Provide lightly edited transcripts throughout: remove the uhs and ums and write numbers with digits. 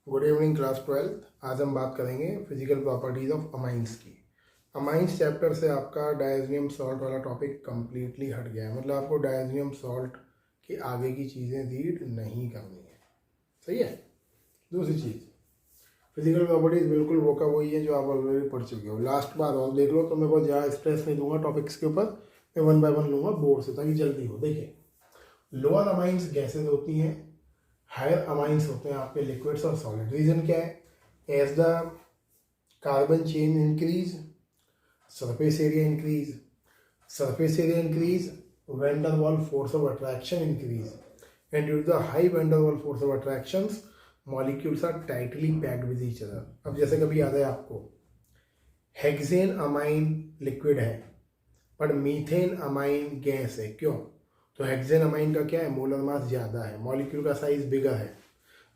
Good evening class 12। आज हम बात करेंगे फिजिकल प्रॉपर्टीज ऑफ अमाइंस की। अमाइंस चैप्टर से आपका डायज़ोनियम सॉल्ट वाला टॉपिक कम्प्लीटली हट गया है, मतलब आपको डायज़ोनियम सॉल्ट के आगे की चीज़ें रीड नहीं करनी है। सही है। दूसरी चीज़, फिजिकल प्रॉपर्टीज बिल्कुल वो का वही है जो आप ऑलरेडी पढ़ चुके हो। लास्ट बार और देख लो, तो मैं बहुत ज़्यादा स्ट्रेस नहीं दूंगा टॉपिक्स के ऊपर, मैं वन बाय वन लूँगा बोर्ड से ताकि जल्दी हो। देखिए, लोअर अमाइंस गैसेज होती हैं, हायर अमाइंस होते हैं आपके लिक्विड्स और सॉलिड। रीजन क्या है? As the carbon chain increase, surface area increase, surface area increase, van der Waals force of attraction increase, and due to the high van der Waals force of attractions molecules are tightly packed with each other। अब जैसे कभी याद है आपको, hexane amine liquid है पर methane amine gas है। क्यों? तो हेक्सेन अमाइन का क्या है, मोलर मास ज़्यादा है, मॉलिक्यूल का साइज बिगर है,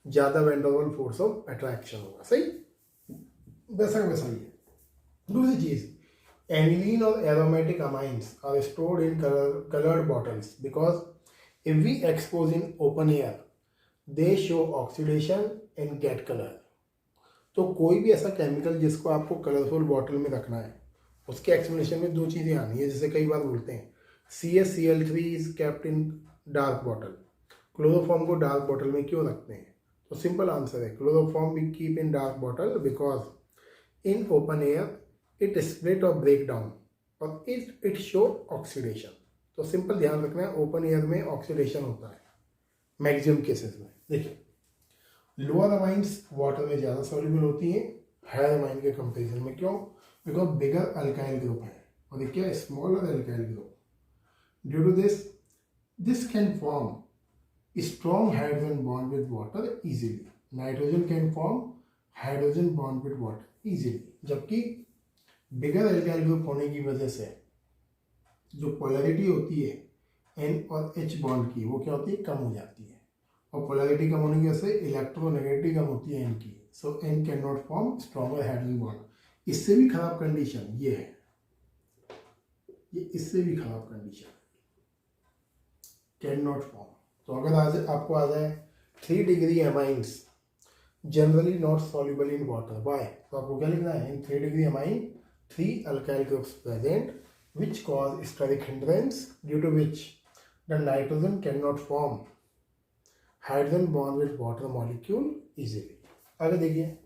ज़्यादा van der Waals force of attraction होगा। सही, वैसा का वैसा ही है। दूसरी चीज़, aniline or aromatic amines are stored in colored bottles because if we expose in open air they show oxidation and get color। तो कोई भी ऐसा केमिकल जिसको आपको कलरफुल बॉटल में रखना है, उसके एक्सप्लेनेशन में दो चीज़ें आनी है। जैसे कई बार बोलते हैं CaCl3 is kept in dark bottle, chloroform को डार्क बॉटल में क्यों रखते हैं? तो सिंपल आंसर है, chloroform we keep in dark bottle because in open air it split और ब्रेक डाउन और इट शो ऑक्सीडेशन। तो सिंपल ध्यान रखना है, ओपन एयर में ऑक्सीडेशन होता है मैक्सिमम केसेस में। देखिए, लोअर अमाइंस वाटर में ज़्यादा सॉल्युबल होती हैं हायर अमाइन के कंपेरिजन में। क्यों? बिकॉज बिगर अल्काइल ग्रुप है और ये क्या है, smaller alkyl group. Due to this can form strong hydrogen bond with water easily. Nitrogen can form hydrogen bond with water easily, जबकि बिगर अल्काइल ग्रुप होने की वजह से जो पोलैरिटी होती है N और H बॉन्ड की, वो क्या होती है, कम हो जाती है। और पोलैरिटी कम होने की वजह से इलेक्ट्रोनेगेटिविटी कम होती है N की। सो N can not form stronger hydrogen bond. इससे भी खराब कंडीशन ये है, ये इससे भी खराब कंडीशन, कैन नॉट फॉर्म। तो अगर आज आपको आ जाए 3 degree amines generally not soluble in water, by, तो आपको क्या लिखना है, in 3 degree amine 3 alkyl groups present which cause steric hindrance due to which the nitrogen cannot form hydrogen bond with water molecule easily। आगे देखिए,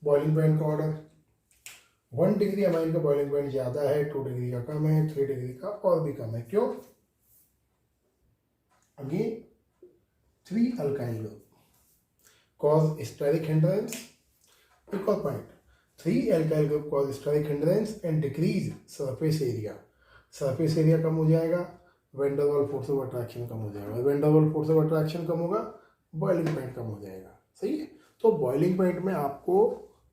boiling point का order, 1 degree amine का boiling point ज़्यादा है, 2 डिग्री का कम है, 3 degree का और भी कम है। क्यों? Again 3 alkyl group cause steric hindrance। एक और point, 3 alkyl group cause steric hindrance and decrease surface area। Surface area कम हो जाएगा, van der Waals force of attraction कम हो जाएगा, van der Waals force of attraction कम होगा, बॉइलिंग पॉइंट कम हो जाएगा। सही है। तो बॉइलिंग पॉइंट में आपको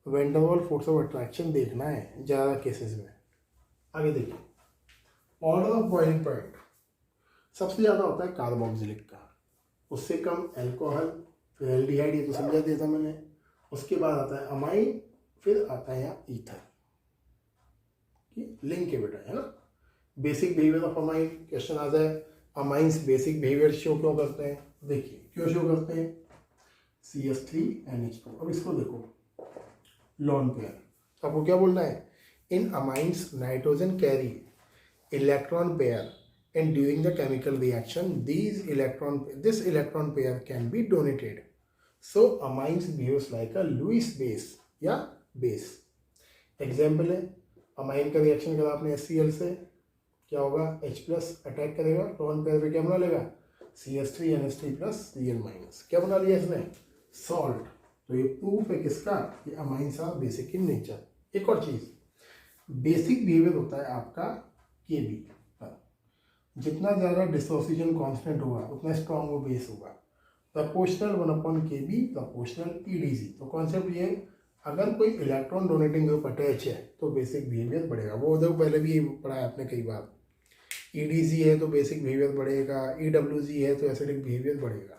van der Waals force of attraction देखना है ज़्यादा केसेस में। आगे देखिए, ऑर्डर ऑफ बॉइलिंग पॉइंट सबसे ज़्यादा होता है कार्बोक्सिलिक का, उससे कम एल्कोहल, फिर एल्डिहाइड, ये तो समझा दिया था मैंने। उसके बाद आता है अमाइन, फिर आता है यहाँ ईथर। लिंक है बेटा, है ना। Basic behaviour of amine question आ जाए, अमाइंस बेसिक बिहेवियर शो क्यों करते हैं? देखिए क्यों शो करते हैं, CH3NH2। अब इसको देखो, लॉन पेयर, आपको क्या बोलना है, in amines nitrogen carry electron pair and during the chemical reaction this electron pair can be donated, so amines behaves like a Lewis base या बेस। एग्जाम्पल है, अमाइन का रिएक्शन करा आपने HCl से, क्या होगा, H प्लस अटैक करेगा, lone pair पे क्या बना लेगा, CH3NH3 प्लस Cl माइनस, क्या बना लिया इसने, सॉल्ट। तो ये प्रूफ है किसका, कि amines are basic in nature. एक और चीज, बेसिक बिहेवियर होता है आपका Kb, जितना ज़्यादा डिसोसिएशन कांस्टेंट होगा उतना स्ट्रॉन्ग वो बेस होगा। Proportional 1/Kb proportional EDC। तो कॉन्सेप्ट ये, अगर कोई इलेक्ट्रॉन डोनेटिंग ग्रुप अटैच है तो बेसिक बिहेवियर बढ़ेगा। वो देखो पहले भी पढ़ा है आपने कई बार, EDC है तो बेसिक बिहेवियर बढ़ेगा, EWG है तो एसिडिक बिहेवियर बढ़ेगा,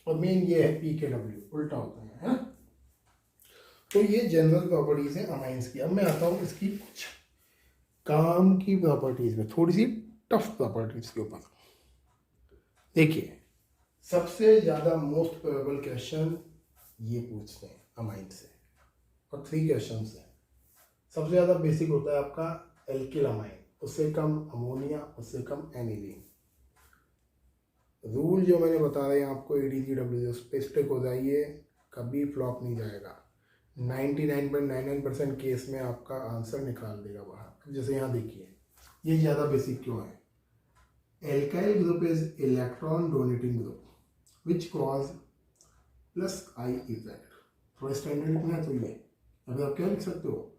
और मेन ये है PKW, उल्टा होता है ना। तो ये जनरल प्रॉपर्टीज है अमाइंस की। अब मैं आता हूँ इसकी कुछ काम की प्रॉपर्टीज में, थोड़ी सी टफ प्रॉपर्टीज के ऊपर। देखिए, सबसे ज़्यादा मोस्ट प्रोबेबल क्वेश्चन ये पूछते हैं, अमाइन से, और 3 क्वेश्चन है। सबसे ज़्यादा बेसिक होता है आपका एल्किल अमाइन, उससे कम अमोनिया, उससे कम एनिलीन। रूल जो मैंने बता रहे हैं आपको ADGWC उस पर स्टिक हो जाइए, कभी फ्लॉप नहीं जाएगा। 99.99% केस में आपका आंसर निकाल देगा बाहर। जैसे यहाँ देखिए, ये ज़्यादा बेसिक क्यों है। Alkyl group is electron donating group which cause plus I effect. थोड़ा स्टैंडर्ड लिखना है तो ये, अगर आप क्या लिख सकते हो,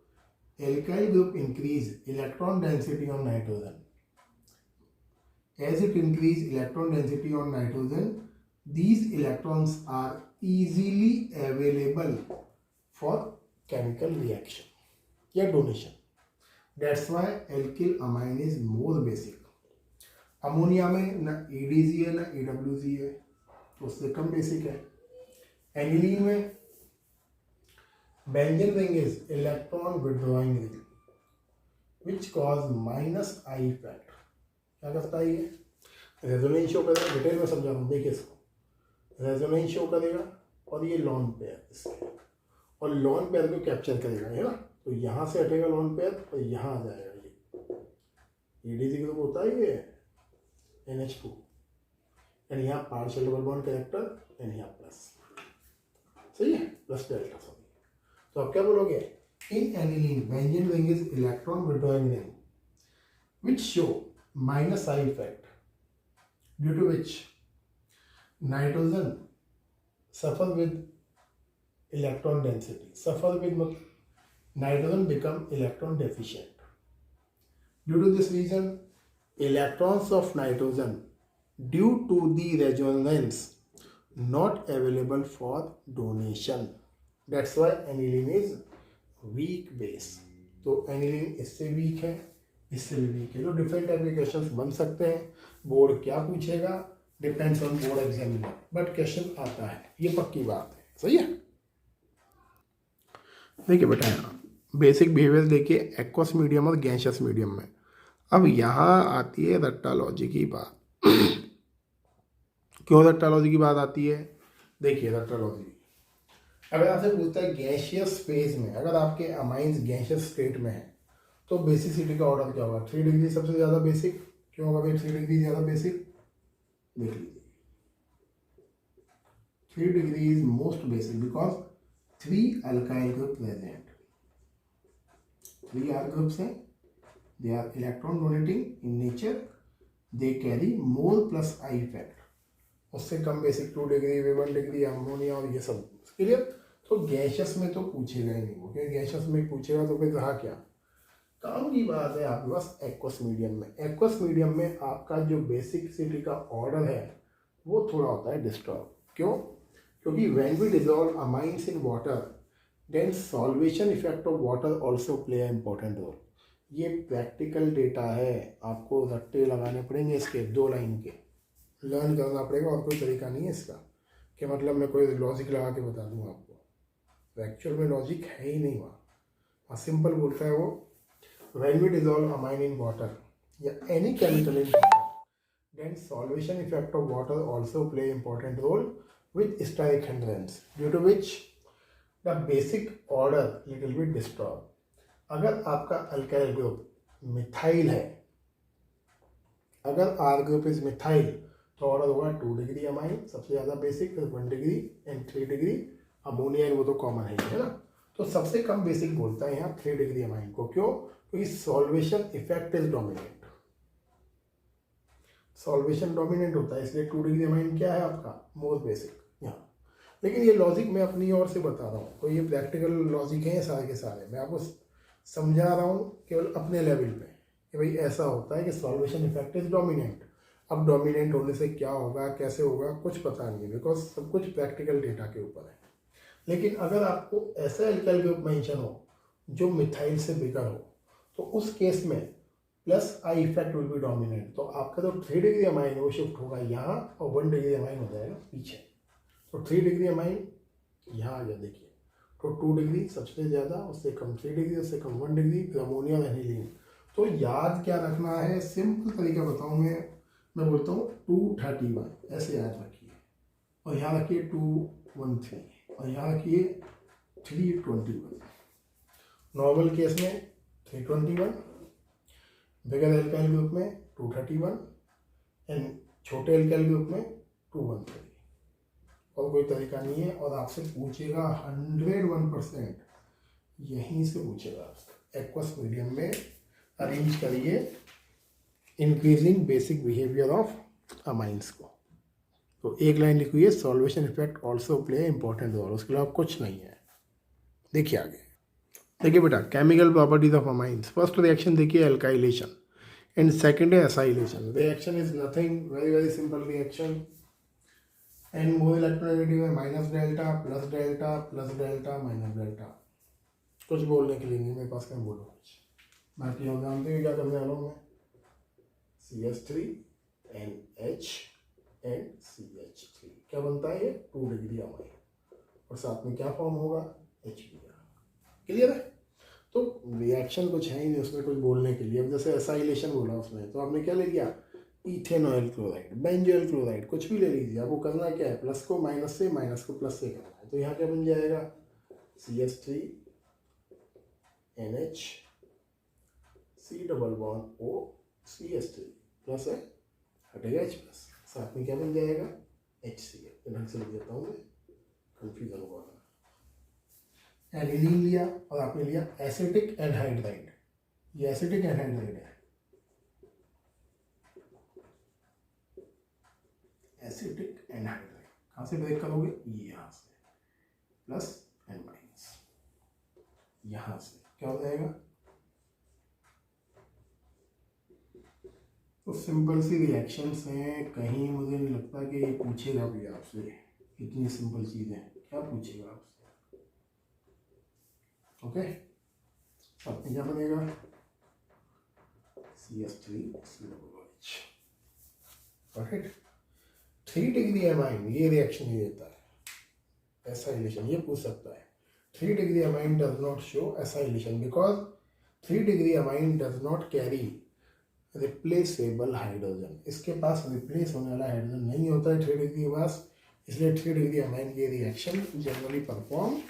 alkyl group increase electron density on nitrogen. As it increase electron density on nitrogen, these electrons are easily available for chemical reaction या donation. That's why alkyl amine is more basic. Ammonia में ना ADG है ना AWG है, तो उससे कम basic है। एनिलीन में benzene ring is electron withdrawing ring which cause minus I effect. क्या करता है ये, रेजोनेंस शो करेगा। डिटेल में समझा रहा हूँ, देखिए इसको, रेजोनेंस शो करेगा और ये लॉन पेयर इसके, और लॉन पेयर को कैप्चर करेगा, है ना। तो यहाँ से हटेगा लॉन पेयर और यहाँ आ जाएगा ये ADG ग्रुप होता है ये NH2, एंड यहाँ partial double bond character and यहाँ प्लस, सही है, प्लस डेल्टा सॉरी। तो आप क्या बोलोगे, in aniline benzene ring is electron withdrawing ring which show minus I effect, due to which nitrogen suffer with electron density. Suffer with nitrogen become electron deficient. Due to this reason, electrons of nitrogen due to the resonance not available for donation. That's why aniline is weak base. तो aniline इससे weak है, इससे भी week है। जो different applications बन सकते हैं, बोर्ड क्या पूछेगा depends on board examiner, but question आता है, ये पक्की बात है, सही है। देखिए बेटा, बेसिक बिहेवियर देखिए एक्वस मीडियम और गैसियस मीडियम में। अब यहाँ आती है रट्टालॉजी की बात। क्यों रट्टालॉजी की बात आती है, देखिए रट्टालॉजी अगर आपसे पूछता है गैसियस फेज में, अगर आपके अमाइंस गैसियस स्टेट में है तो बेसिसिटी का ऑर्डर क्या होगा, 3 डिग्री सबसे ज़्यादा बेसिक। क्यों होगा भाई 3 डिग्री ज़्यादा बेसिक, देख लीजिए 3 degree is most basic because 3 alkyl group present, 3 R groups हैं, they are electron donating in nature, they carry more plus I effect. उससे कम बेसिक 2 डिग्री 1 डिग्री अमोनिया और ये सब क्लियर। तो गैसियस में तो पूछेगा ही नहीं वो, क्योंकि गैसियस में पूछेगा तो फिर कहा क्या काम की बात है आपके पास एक्वस मीडियम में। एक्वस मीडियम में आपका जो बेसिसिटी का ऑर्डर है वो थोड़ा होता है डिस्टर्ब। क्यों, क्योंकि when we dissolve amines in water then solvation effect of water also play a important role. ये प्रैक्टिकल डेटा है, आपको रट्टे लगाने पड़ेंगे इसके 2 लाइन के, लर्न करना पड़ेगा, और कोई तरीका नहीं है इसका कि मतलब मैं कोई लॉजिक लगा के बता दूँ आपको। एक्चुअल में लॉजिक है ही नहीं वहाँ सिंपल बोलता है वो, when we dissolve amine in water या any chemical in water then solvation effect of water also play important role with steric hindrance due to which the basic order little bit disturbed. अगर आपका alkyl group methyl है, अगर R group is methyl तो order होगा 2 degree amine सबसे ज़्यादा basic, फिर 1 degree and 3 degree ammonia, वो तो कॉमन है ना। तो सबसे कम बेसिक बोलता है यहाँ 3 डिग्री अमाइन को। क्यों, क्योंकि solvation effect is dominant, solvation dominant होता है, इसलिए 2 डिग्री अमाइन क्या है आपका मोर बेसिक यहाँ। लेकिन ये लॉजिक मैं अपनी ओर से बता रहा हूँ, तो ये प्रैक्टिकल लॉजिक हैं सारे के सारे, मैं आपको समझा रहा हूँ केवल अपने लेवल पे कि भाई ऐसा होता है कि सॉल्वेशन इफेक्ट इज डोमिनेंट। अब डोमिनेंट होने से क्या होगा कैसे होगा कुछ पता नहीं है, बिकॉज सब कुछ प्रैक्टिकल डेटा के ऊपर है। लेकिन अगर आपको ऐसा एल्काइल ग्रुप मेंशन हो जो मिथाइल से बिगर हो, तो उस केस में plus I effect will be dominant. तो आपका जो 3 डिग्री अमाइन वो शिफ्ट होगा यहाँ और 1 डिग्री अमाइन हो जाएगा पीछे। तो 3 डिग्री अमाइन यहाँ आ गया, देखिए तो 2 डिग्री सबसे ज़्यादा, उससे कम 3 डिग्री, उससे कम 1 डिग्री, फिर अमोनिया और एनिलीन। तो याद क्या रखना है, सिंपल तरीका बताऊँ मैं बोलता हूँ 231 ऐसे याद रखिए, और यहाँ रखिए 213, और यहाँ रखिए 321, नॉर्मल केस में 321, बिगर एल्काइल ग्रुप में 231 एंड छोटे एल्काइल ग्रुप में 213। और कोई तरीका नहीं है। और आपसे पूछेगा 101%, यहीं से पूछेगा एक्वस मीडियम में अरेंज करिए increasing basic behaviour of amines को। तो एक लाइन लिखी हुई है, solvation effect also play important role, उसके अलावा कुछ नहीं है। देखिए आगे, देखिए बेटा, chemical properties of amines. First reaction देखिए एल्काइलेशन एंड सेकेंड है acylation. Reaction is nothing, very very simple reaction. N more electronegative है, minus delta plus delta plus delta minus delta. कुछ बोलने के लिए नहीं मेरे पास, क्या बोलो कुछ, बाकी हम जानते हैं क्या करने वाला हूँ मैं। CH3NH एंड CH3 क्या बनता है ये 2 डिग्री अमाइन, और साथ में क्या फॉर्म होगा HBr। क्लियर है। तो रिएक्शन कुछ है ही नहीं उसमें कुछ बोलने के लिए। अब जैसे एसाइलेशन बोला उसमें, तो आपने क्या ले लिया, इथेनॉइल क्लोराइड, बेंजोइल क्लोराइड, कुछ भी ले लीजिए। आपको करना क्या है, प्लस को माइनस से, माइनस को प्लस से करना है। तो यहाँ क्या बन जाएगा, CH3NH C double bond O CH3 plus है, हटेगा H प्लस, साथ में क्या बन जाएगा HCl। ढंग से लिख देता हूँ मैं, कंफ्यूजन हुआ। एनिलीन लिया और आपने लिया एसिटिक एनहाइड्राइड। ये एसिटिक एनहाइड्राइड है, एसिटिक एनहाइड्राइड। कहाँ से ब्रेक करोगे, ये यहाँ से, प्लस एंड माइनस, यहाँ से क्या हो जाएगा। तो सिंपल सी रिएक्शंस हैं, कहीं मुझे नहीं लगता कि ये पूछेगा भी आपसे, इतनी सिंपल चीज़ें क्या पूछेगा आपसे। ओके, अब क्या बनेगा, CH3COOH। राइट, 3 डिग्री एमाइन ये रिएक्शन ही देता है, एसाइलेशन। ये पूछ सकता है 3 degree amine does not show acylation because 3 degree amine does not carry replaceable hydrogen. इसके पास रिप्लेस होने वाला हाइड्रोजन नहीं होता है 3 डिग्री के पास, इसलिए 3 डिग्री एमाइन की रिएक्शन जनरली परफॉर्म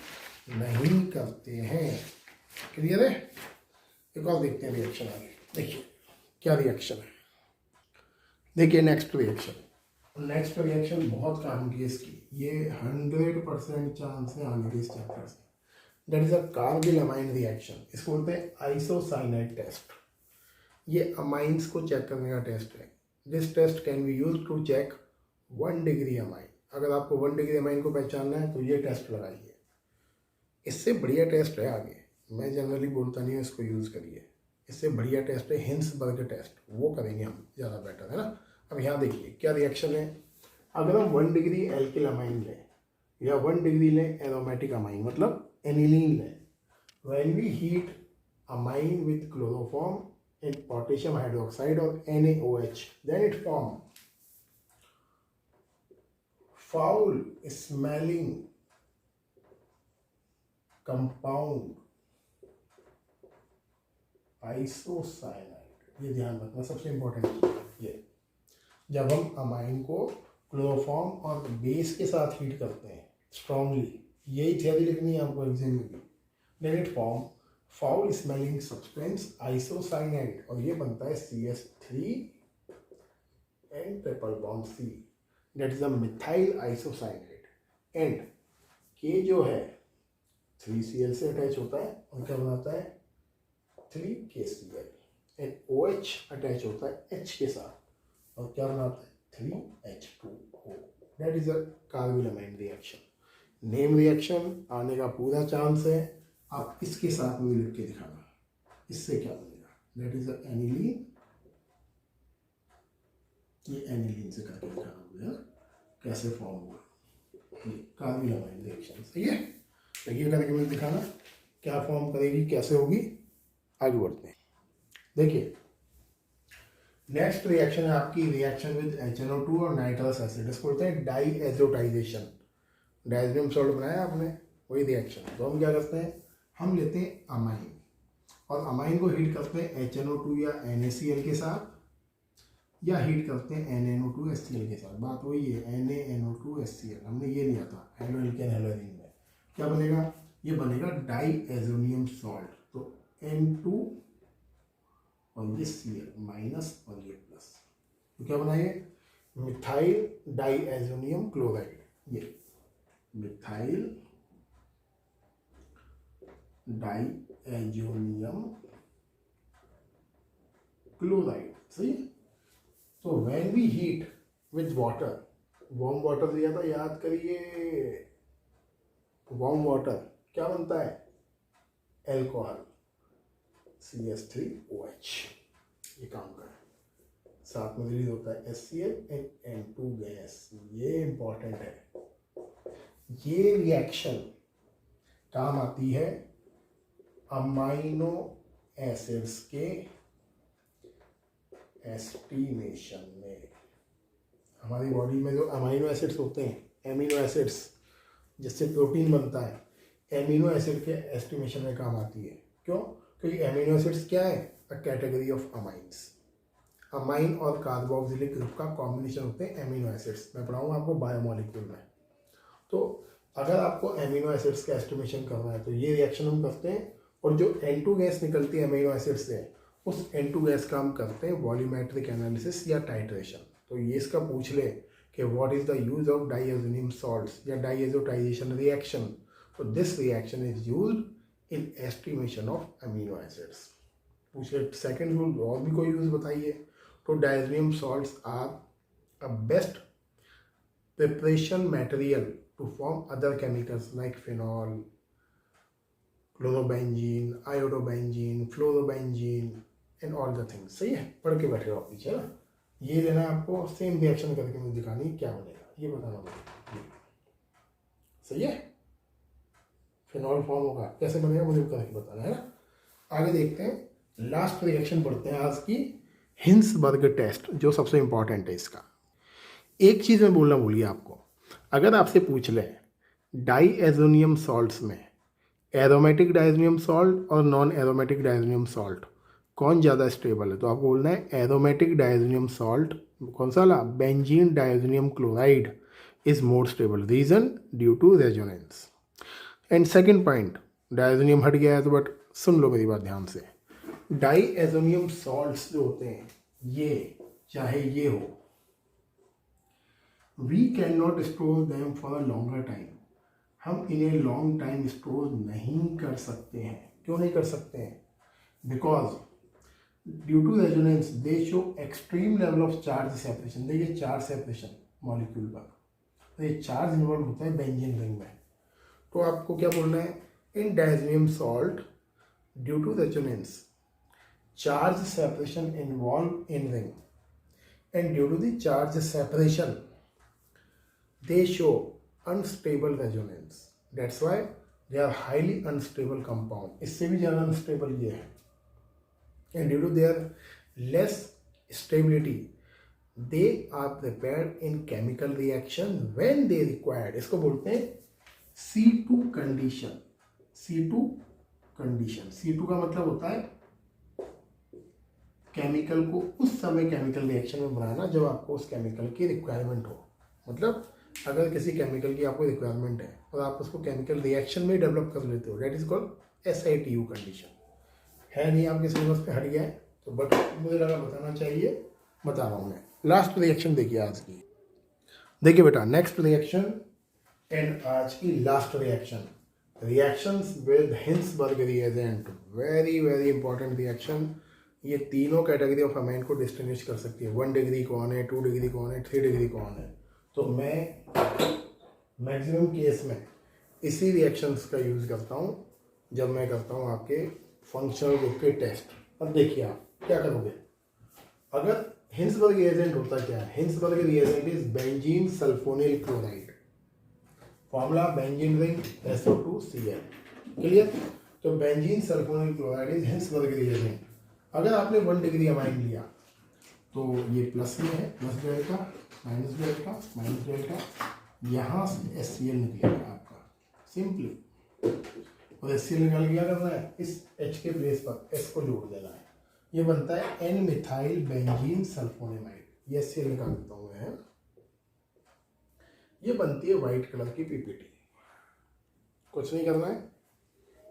नहीं करते हैं। क्लियर है। एक और देखते हैं रिएक्शन आगे। देखिए क्या रिएक्शन है, देखिए नेक्स्ट रिएक्शन बहुत काम की इसकी, ये 100% चांस है आने के इस चैप्टर से। That is a carbylamine reaction. इसको बोलते हैं आइसोसाइनाइड टेस्ट। ये अमाइंस को चेक करने का टेस्ट है। This test can be use to check 1 degree amine. अगर आपको 1 डिग्री अमाइन को पहचानना है तो ये टेस्ट लगाइए। इससे बढ़िया टेस्ट है आगे, मैं जनरली बोलता नहीं हूँ इसको यूज़ करिए, इससे बढ़िया टेस्ट है हिंसबर्ग टेस्ट, वो करेंगे हम, ज़्यादा बेटर है ना। अब यहाँ देखिए क्या रिएक्शन है। अगर हम 1 डिग्री एल्किल अमाइन लें या 1 डिग्री लें एरोमेटिक अमाइन, मतलब एनिलीन लें, when we heat amine with chloroform and potassium hydroxide और NaOH, then it form foul smelling compound isocyanide. ये ध्यान रखना, सबसे इंपॉर्टेंट चीज ये। जब हम अमाइन को क्लोरोफॉर्म और बेस के साथ हीट करते हैं स्ट्रांगली, यही थ्योरी लिखनी है आपको एग्जाम में भी, then it form foul smelling substance isocyanide, और ये बनता है CH3 and triple bond C, that is a methyl isocyanide. And के जो है 3Cl से अटैच होता है और क्या बनाता है 3KCl, एंड OH अटैच होता है H के साथ और क्या बनाता है 3H2O। That is a carbylamine reaction. Name reaction आने का पूरा चांस है। आप इसके साथ में लिख के दिखाना, इससे क्या बनेगा, दैट इज अ एनिलीन। ये एनिलीन से करके दिखाना मुझे कैसे फॉर्म हुआ, ये कार्बिल अमाइन रिएक्शन। सही है, देखिए करके मुझे दिखाना क्या फॉर्म करेगी, कैसे होगी। आगे बढ़ते हैं। देखिए नेक्स्ट रिएक्शन है आपकी रिएक्शन विद HNO2 और नाइट्रस एसिड। इसको बोलते हैं डाईएजोटाइजेशन। डायज़ोनियम सॉल्ट बनाया आपने, वही रिएक्शन। तो हम क्या करते हैं, हम लेते हैं अमाइन और अमाइन को हीट करते हैं HNO2 या NaCl के साथ, या हीट करते हैं NaNO2HCl के साथ। बात वही है, NaNO2HCl हमने ये लिया था हेलो एल्केन हेलोरीन में। क्या बनेगा, ये बनेगा डाईएजोनियम सॉल्ट। तो N2 और ये Cl माइनस और ये प्लस, तो क्या बना ये मिथाइल डाईएजोनियम क्लोराइड। ये मिथाइल डाईएजोनियम क्लोराइड, सही है। तो when we heat with water, warm water दिया था याद करिए, वार्म वाटर क्या बनता है, एल्कोहल CH3OH, ये काम कर, साथ में रिलीज होता है HCl एंड N2 गैस। ये इंपॉर्टेंट है, ये रिएक्शन काम आती है अमाइनो एसिड्स के एस्टिमेशन में। हमारी बॉडी में जो अमाइनो एसिड्स होते हैं, एमिनो एसिड्स जिससे प्रोटीन बनता है, एमिनो एसिड के एस्टिमेशन में काम आती है। क्यों? क्योंकि एमिनो एसिड्स क्या है, a category of amines. Amine और कार्बोक्सिलिक ग्रुप का कॉम्बिनेशन होते हैं एमिनो एसिड्स। मैं पढ़ाऊंगा आपको बायोमॉलिक्यूल में। तो अगर आपको एमिनो एसिड्स का एस्टिमेशन करना है तो ये रिएक्शन हम करते हैं, और जो N2 गैस निकलती है अमीनो एसिड से, उस N2 गैस का हम करते हैं वॉल्यूमेट्रिक एनालिसिस या टाइट्रेशन। तो ये इसका पूछ ले कि what is the use of diazonium salts या डाईएजोटाइजेशन रिएक्शन, तो this reaction is used in estimation of amino acids. पूछ ले सेकेंड रूल, और भी कोई यूज बताइए। तो diazonium salts are a best preparation material to form other chemicals like phenol, chlorobenzene, iodobenzene, fluorobenzene and all the things। सही है, पढ़ के बैठे हो आप पीछे ना, ये लेना है आपको, सेम रिएक्शन करके मुझे दिखानी क्या बनेगा, ये बताना मुझे। सही है, फिनॉल फॉर्म होगा, कैसे बनेगा मुझे करके बताना है ना। आगे देखते हैं, लास्ट रिएक्शन पढ़ते हैं आज की, हिंसबर्ग टेस्ट, जो सबसे इंपॉर्टेंट है इसका। एक चीज़ मैं बोलना भूल गया आपको, अगर आपसे पूछ ले डाईएजोनियम सॉल्ट्स में एरोमेटिक डाईएजोनियम सॉल्ट और नॉन एरोमेटिक डाईएजोनियम सॉल्ट कौन ज़्यादा स्टेबल है, तो आपको बोलना है एरोमेटिक डाईएजोनियम सॉल्ट। कौन सा वाला, benzene diazonium chloride is more stable, reason due to resonance. And second point, diazonium हट गया है तो बट सुन लो मेरी बात ध्यान से, डाईएजोनियम सॉल्ट्स जो होते हैं ये, चाहे ये हो, we cannot store them for a longer time। हम इन्हें लॉन्ग टाइम स्टोर नहीं कर सकते हैं। क्यों नहीं कर सकते हैं? Because due to resonance they show extreme level of charge separation. देखिए चार्ज सेपरेशन मॉलिक्यूल पर, तो ये चार्ज इन्वॉल्व होता है बेंजीन रिंग में। तो आपको क्या बोलना है, in diazonium salt due to resonance charge separation involve in ring, and due to the charge separation they show unstable resonance, that's why they are highly unstable compound। इससे भी ज़्यादा unstable ये है, and due to their less stability they are prepared in chemical reaction when they required। इसको बोलते हैं C2 condition। C2 condition, C2 का मतलब होता है केमिकल को उस समय केमिकल रिएक्शन में बनाना जब आपको उस केमिकल की रिक्वायरमेंट हो। मतलब अगर किसी केमिकल की आपको रिक्वायरमेंट है और आप उसको केमिकल रिएक्शन में डेवलप कर लेते हो, that is called SITU condition. है नहीं आपके सिलेबस पे, हट गया है तो, बट मुझे लगा बताना चाहिए, बता रहा हूँ मैं। लास्ट रिएक्शन देखिए आज की, देखिए बेटा नेक्स्ट रिएक्शन एंड आज की last reaction, reactions with Hinsberg reagent. Very very important reaction. ये तीनों कैटेगरी ऑफ अमाइन को डिस्टिंग्विश कर सकती है। 1 डिग्री कौन है, 2 डिग्री कौन है, 3 डिग्री कौन है। तो मैं मैक्सिमम केस में इसी रिएक्शंस का यूज़ करता हूँ जब मैं करता हूँ आपके फंक्शनल ग्रुप के टेस्ट। अब देखिए आप क्या करोगे, अगर हिंसबर्ग रिएजेंट होता क्या है, Hinsberg reagent is benzene sulfonyl chloride, formula benzene ring SO2Cl, clear. तो benzene sulfonyl chloride is Hinsberg reagent. अगर आपने 1 डिग्री अमाइन लिया तो ये प्लस में है, plus delta, minus delta, minus delta, यहाँ से HCl निकलेगा आपका सिंपली, और HCl निकाल के क्या करना है, इस H के प्लेस पर S को जोड़ देना है। ये बनता है N मिथाइल बेंजीन सल्फोनेमाइड। ये HCl निकाल देता हूँ मैं, ये बनती है व्हाइट कलर की PPT। कुछ नहीं करना है,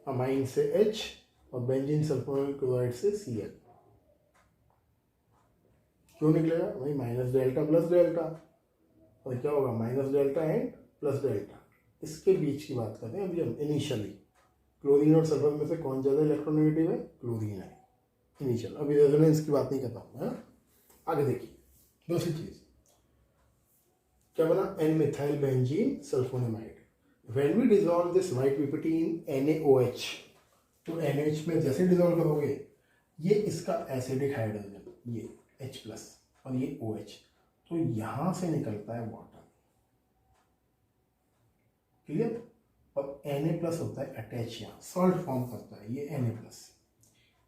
अमाइन से H और बेंजीन सल्फोनिल क्लोराइड से Cl। क्यों निकलेगा भाई? माइनस डेल्टा प्लस डेल्टा, और क्या होगा? Minus delta and plus delta. इसके बीच की बात करते हैं अभी हम। इनिशियली क्लोरीन और सल्फर में से कौन ज़्यादा इलेक्ट्रोनेगेटिव है? क्लोरीन है इनिशियल। अभी रेजोनेंस की बात नहीं करता हूँ, है। आगे देखिए दूसरी चीज़ क्या बना? N methyl benzene sulphonamide. When we dissolve this white PPT in NaOH, तो NaOH में जैसे डिजोल्व करोगे ये इसका एसिडिक हाइड्रोजन, ये H प्लस और ये OH, तो यहां से निकलता है वाटर। क्लियर? और Na प्लस होता है अटैच, यहाँ सॉल्ट फॉर्म करता है ये Na प्लस,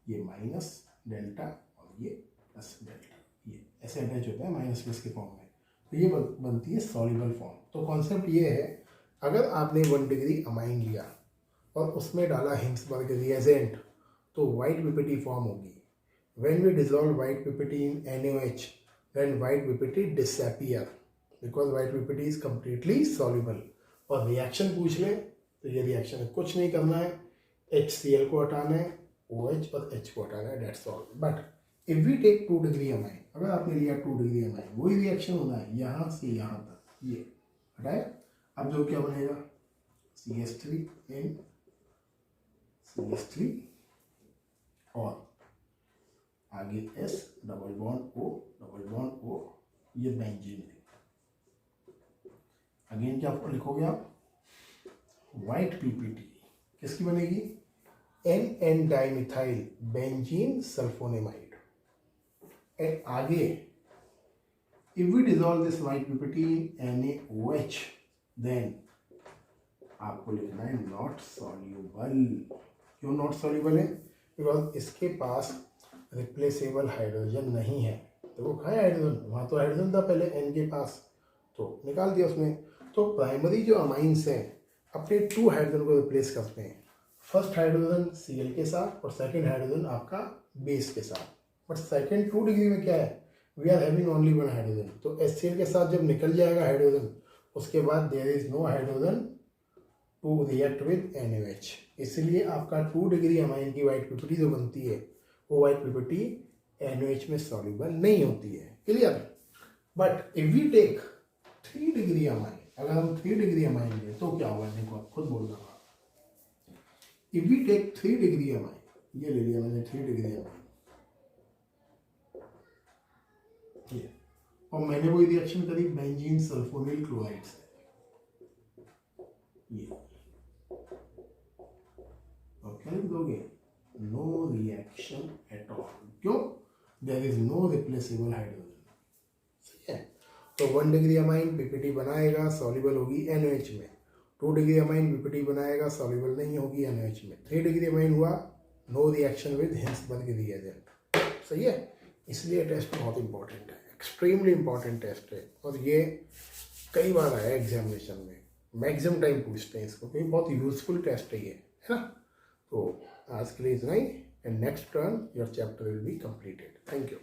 ये माइनस डेल्टा और ये प्लस डेल्टा, ये ऐसे अटैच होता है माइनस प्लस के फॉर्म में, तो ये बनती है सॉल्युबल फॉर्म। तो कॉन्सेप्ट ये है, अगर आपने 1 डिग्री अमाइन लिया और उसमें डाला हिंसबर्ग रिएजेंट, तो वाइट पीपीटी फॉर्म होगी। When we dissolve white PPT in NaOH, then white PPT disappear because white PPT is completely soluble. और रिएक्शन पूछ ले तो ये रिएक्शन कुछ नहीं करना है, HCl को हटाना है, OH और H को हटाना है, that's all. But if we take 2 degree amine, अगर आपने लिया 2 डिग्री अमाइन, वही रिएक्शन होना है यहाँ से यहाँ तक, ये हटाए। अब जो क्या बनेगा? CH3 इन CH3 और आगे S डबल बॉन्ड O, ये बेंजीन है। अगेन क्या लिखोगे आप? व्हाइट पीपीटी किसकी बनेगी? N dimethyl benzene sulfonamide. And आगे if we dissolve this white PPT in NaOH, then आपको लिखना है नॉट सॉल्यूबल। क्यों नॉट सॉल्यूबल है? बिकॉज इसके पास रिप्लेसेबल हाइड्रोजन नहीं है। तो वो कहाँ है हाइड्रोजन? वहाँ तो हाइड्रोजन था पहले N के पास, तो निकाल दिया उसमें। तो प्राइमरी जो अमाइंस हैं अपने 2 हाइड्रोजन को रिप्लेस करते हैं, फर्स्ट हाइड्रोजन Cl के साथ और सेकेंड हाइड्रोजन आपका बेस के साथ। बट सेकेंड 2 डिग्री में क्या है? We are having only 1 hydrogen. तो HCl के साथ जब निकल जाएगा हाइड्रोजन, उसके बाद there is no hydrogen to react with NaOH। इसलिए आपका 2 डिग्री अमाइन की व्हाइट पीपीटी जो बनती है, वो व्हाइट पीपीटी NaOH में सॉल्युबल नहीं होती है। Clear? But if we take 3 degree amine, अगर हम 3 डिग्री अमाइन लें तो क्या होगा? देखो आप खुद बोल रहा हूँ। If we take 3 degree amine, ये ले लिया मैंने 3 डिग्री अमाइन, ये, और मैंने वही रिएक्शन करी बेंजीन सल्फोनिल क्लोराइड से, ये, और क्या लिख दोगे? No reaction at all. क्यों? There is no replaceable hydrogen. सही है? तो 1 डिग्री अमाइन पीपीटी बनाएगा, सॉल्युबल होगी NaOH में। 2 डिग्री अमाइन पीपीटी बनाएगा, सॉल्युबल नहीं होगी NaOH में। 3 डिग्री अमाइन हुआ, no reaction with Hinsberg reagent. सही है? इसलिए टेस्ट बहुत इंपॉर्टेंट है, एक्सट्रीमली इंपॉर्टेंट टेस्ट है, और ये कई बार आया एग्जामिनेशन में, मैक्सिमम टाइम पूछते हैं इसको, क्योंकि बहुत यूजफुल टेस्ट है ये, है ना। तो आज के लिए इतना ही, and next turn your chapter will be completed. Thank you.